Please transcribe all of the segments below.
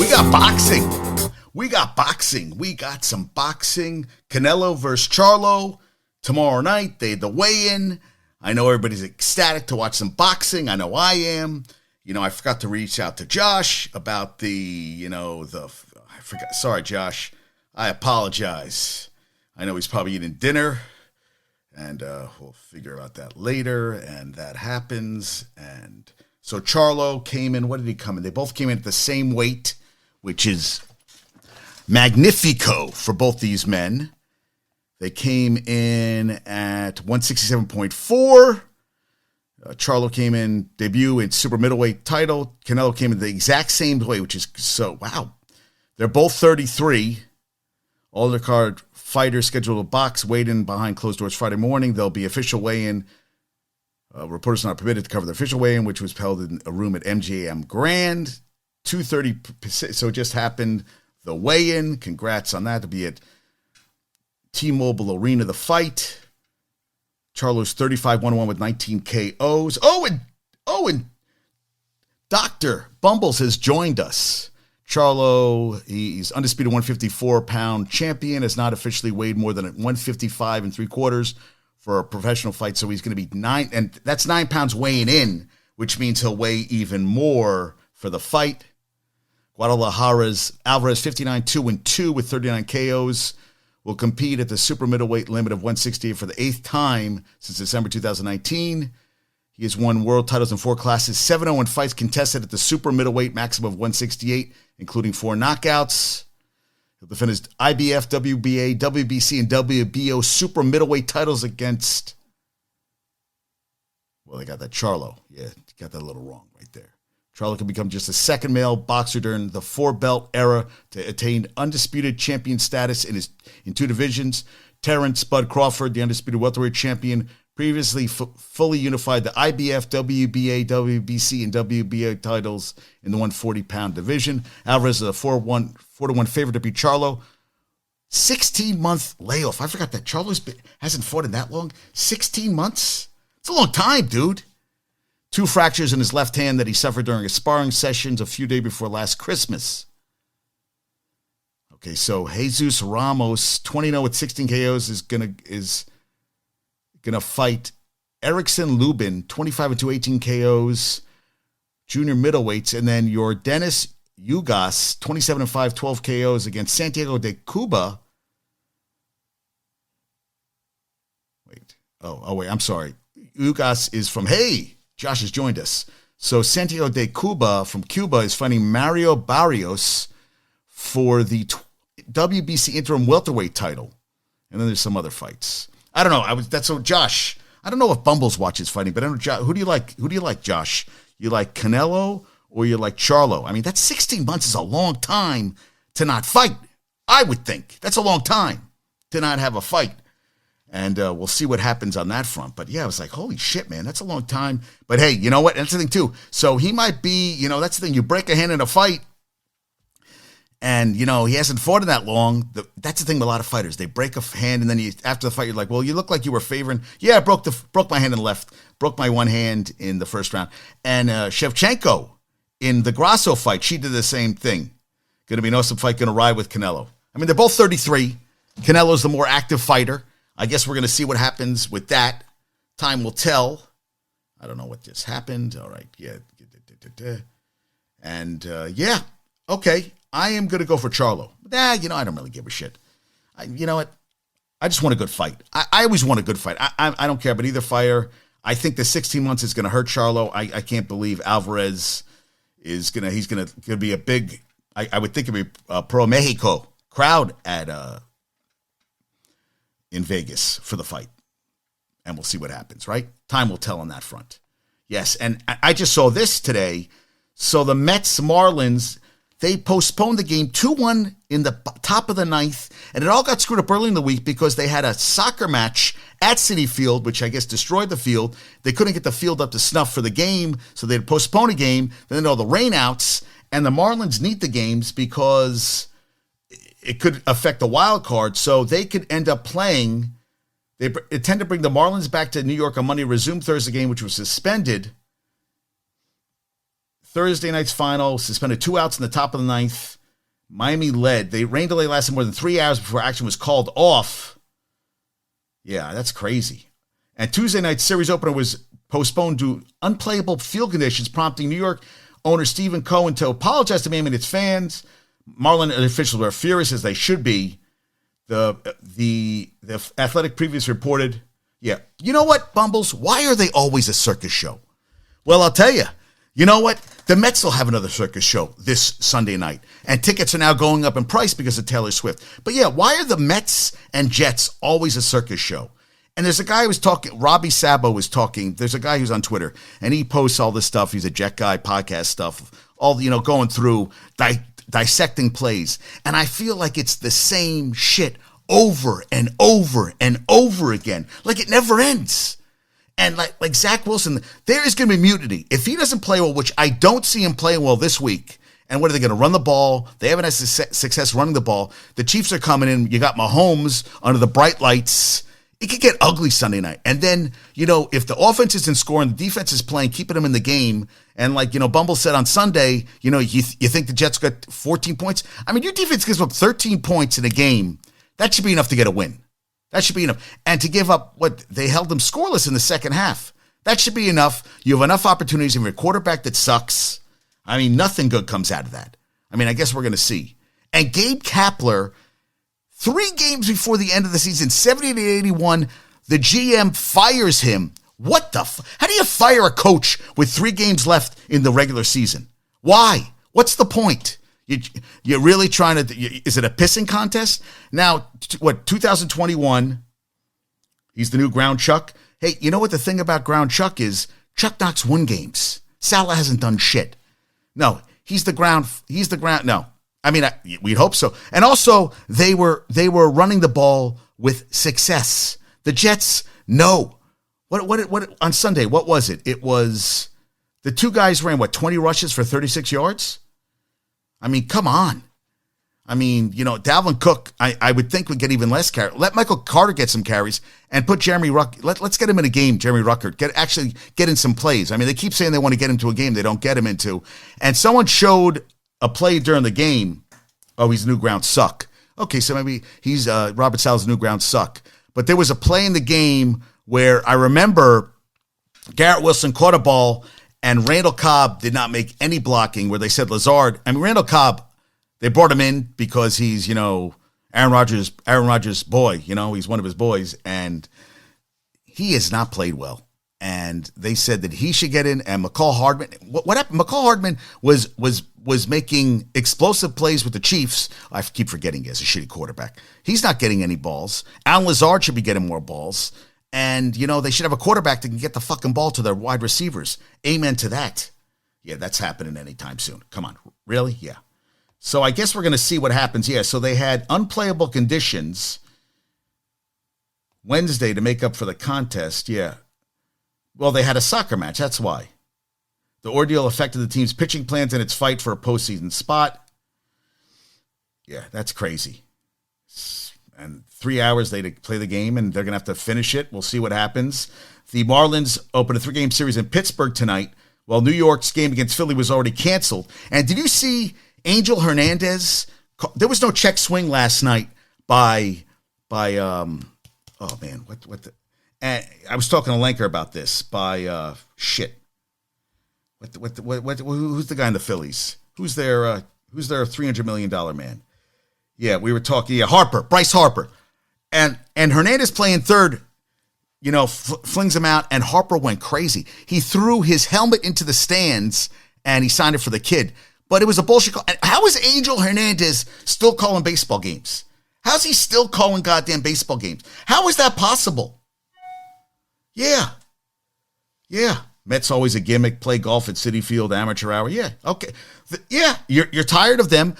We got boxing. We got some boxing. Canelo versus Charlo tomorrow night. They had the weigh-in. I know everybody's ecstatic to watch some boxing. I know I am. I forgot to reach out to Josh about I forgot. Sorry, Josh. I apologize. I know he's probably eating dinner, and we'll figure out that later, and that happens. And so Charlo came in. What did he come in? They both came in at the same weight, which is magnifico for both these men. They came in at 167.4. Charlo came in debut in super middleweight title. Canelo came in the exact same weight, which is so, wow. They're both 33. All the card fighters scheduled to box, weighed in behind closed doors Friday morning. There'll be official weigh-in. Reporters are not permitted to cover the official weigh-in, which was held in a room at MGM Grand. 2:30, so it just happened. The weigh-in, congrats on that. To be at T-Mobile Arena, the fight. Charlo's 35-1-1 with 19 KOs. And Dr. Bumbles has joined us. Charlo, he's undisputed 154-pound champion, has not officially weighed more than 155 3/4 for a professional fight, so he's going to be 9, and that's 9 pounds weighing in, which means he'll weigh even more for the fight. Guadalajara's Alvarez, 59-2-2 with 39 KOs, will compete at the super middleweight limit of 168 for the 8th time since December 2019. He has won world titles in 4 classes, 7-0 fights contested at the super middleweight maximum of 168, including 4 knockouts. He'll defend his IBF, WBA, WBC, and WBO super middleweight titles against, well, they got that Charlo. Yeah, got that a little wrong right there. Charlo can become just the second male boxer during the 4-belt era to attain undisputed champion status in 2 divisions. Terrence Bud Crawford, the undisputed welterweight champion, previously fully unified the IBF, WBA, WBC, and WBA titles in the 140-pound division. Alvarez is a 4-1 favorite to beat Charlo. 16-month layoff. I forgot that Charlo hasn't fought in that long. 16 months? It's a long time, dude. 2 fractures in his left hand that he suffered during his sparring sessions a few days before last Christmas. Okay, so Jesus Ramos, 20-0 with 16 KOs, is gonna fight Erickson Lubin, 25-2, 18 KOs, junior middleweights, and then your Dennis Ugas, 27-5, 12 KOs against Santiago de Cuba. Wait, I'm sorry. Ugas is from, Josh has joined us. So Santiago de Cuba from Cuba is fighting Mario Barrios for the WBC interim welterweight title. And then there's some other fights. I don't know. Josh, I don't know if Bumbles watches fighting, but I don't know, who do you like, Josh? You like Canelo or you like Charlo? I mean, that's 16 months is a long time to not fight. I would think that's a long time to not have a fight. And we'll see what happens on that front. But yeah, I was like, holy shit, man, that's a long time. But hey, you know what? That's the thing too. So he might be, that's the thing. You break a hand in a fight and, he hasn't fought in that long. That's the thing with a lot of fighters. They break a hand and then after the fight, you're like, well, you look like you were favoring. Yeah, I broke my hand in the left, broke my one hand in the first round. And Shevchenko in the Grasso fight, she did the same thing. Going to be an awesome fight, going to ride with Canelo. I mean, they're both 33. Canelo's the more active fighter. I guess we're going to see what happens with that. Time will tell. I don't know what just happened. All right. Yeah. And, okay. I am going to go for Charlo. I don't really give a shit. You know what? I just want a good fight. I always want a good fight. I don't care about either fighter. I think the 16 months is going to hurt Charlo. I can't believe Alvarez he's going to be a big, I would think it'd be a pro Mexico crowd in Vegas for the fight. And we'll see what happens, right? Time will tell on that front. Yes, and I just saw this today. So the Mets-Marlins, they postponed the game 2-1 in the top of the 9th, and it all got screwed up early in the week because they had a soccer match at Citi Field, which I guess destroyed the field. They couldn't get the field up to snuff for the game, so they had to postpone a game. Then all the rainouts, and the Marlins need the games because it could affect the wild card, so they could end up playing. They intend to bring the Marlins back to New York on Monday, resume Thursday game, which was suspended Thursday night's final, suspended 2 outs in the top of the ninth. Miami led. The rain delay lasted more than 3 hours before action was called off. Yeah, that's crazy. And Tuesday night's series opener was postponed due to unplayable field conditions, prompting New York owner Stephen Cohen to apologize to Miami and its fans. Marlin officials were furious, as they should be. The Athletic previously reported, yeah, you know what, Bumbles? Why are they always a circus show? Well, I'll tell you. You know what? The Mets will have another circus show this Sunday night. And tickets are now going up in price because of Taylor Swift. But yeah, why are the Mets and Jets always a circus show? And there's a guy who was talking, Robbie Sabo was talking. There's a guy who's on Twitter, and he posts all this stuff. He's a Jet guy, podcast stuff, all, going through, dissecting plays. And I feel like it's the same shit over and over and over again. Like it never ends. And like Zach Wilson, there is going to be mutiny. If he doesn't play well, which I don't see him playing well this week, and what are they going to run the ball? They haven't had success running the ball. The Chiefs are coming in. You got Mahomes under the bright lights. It could get ugly Sunday night. And then, if the offense isn't scoring, the defense is playing, keeping them in the game. And Bumble said on Sunday, you think the Jets got 14 points? I mean, your defense gives up 13 points in a game. That should be enough to get a win. That should be enough. And to give up they held them scoreless in the second half. That should be enough. You have enough opportunities. And your quarterback that sucks. I mean, nothing good comes out of that. I mean, I guess we're going to see. And Gabe Kapler, 3 games before the end of the season, 70-81, the GM fires him. What the how do you fire a coach with 3 games left in the regular season? Why? What's the point? You're really trying to, is it a pissing contest? Now, 2021, he's the new Ground Chuck. Hey, you know what the thing about Ground Chuck is? Chuck Knox won games. Salah hasn't done shit. No, he's the ground, no. I mean, we'd hope so. And also, they were running the ball with success. The Jets, no. What on Sunday, what was it? It was, the 2 guys ran, 20 rushes for 36 yards? I mean, come on. I mean, Dalvin Cook, I would think would get even less carry. Let Michael Carter get some carries and put Jeremy Ruckert. Let's get him in a game, Jeremy Ruckert. Get in some plays. I mean, they keep saying they want to get him to a game they don't get him into. And someone showed a play during the game. Oh, he's new ground suck. Okay, so maybe he's Robert Saleh's new ground suck. But there was a play in the game where I remember Garrett Wilson caught a ball and Randall Cobb did not make any blocking, where they said Lazard. I mean, Randall Cobb, they brought him in because he's, Aaron Rodgers' boy. He's one of his boys, and he has not played well. And they said that he should get in. And McCall Hardman, what happened? McCall Hardman was making explosive plays with the Chiefs. I keep forgetting he has a shitty quarterback. He's not getting any balls. Alan Lazard should be getting more balls. And, they should have a quarterback that can get the fucking ball to their wide receivers. Amen to that. Yeah, that's happening anytime soon. Come on. Really? Yeah. So I guess we're going to see what happens. Yeah, so they had unplayable conditions Wednesday to make up for the contest. Yeah. Well, they had a soccer match. That's why. The ordeal affected the team's pitching plans and its fight for a postseason spot. Yeah, that's crazy. And 3 hours they play the game, and they're going to have to finish it. We'll see what happens. The Marlins open a 3-game series in Pittsburgh tonight, while New York's game against Philly was already canceled. And did you see Angel Hernandez? There was no check swing last night by oh man, what the? And I was talking to Lenker about this by shit. Who's the guy in the Phillies? Who's their $300 million man? Yeah, we were talking. Yeah, Bryce Harper, and Hernandez playing third. Flings him out, and Harper went crazy. He threw his helmet into the stands, and he signed it for the kid. But it was a bullshit call. How is Angel Hernandez still calling baseball games? How's he still calling goddamn baseball games? How is that possible? Yeah. Mets always a gimmick. Play golf at Citi Field, amateur hour. Yeah, okay. Yeah, you're tired of them.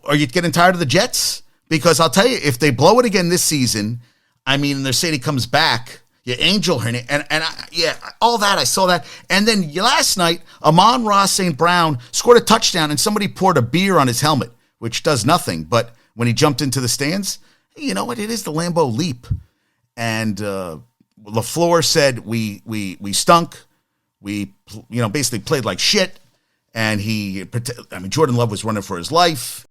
Are you getting tired of the Jets? Because I'll tell you, if they blow it again this season, I mean, they're saying he comes back. Yeah, Angel Hernandez, all that, I saw that. And then last night, Amon-Ra St. Brown scored a touchdown, and somebody poured a beer on his helmet, which does nothing. But when he jumped into the stands, you know what? It is the Lambeau Leap. And LaFleur said we stunk. We basically played like shit. And Jordan Love was running for his life.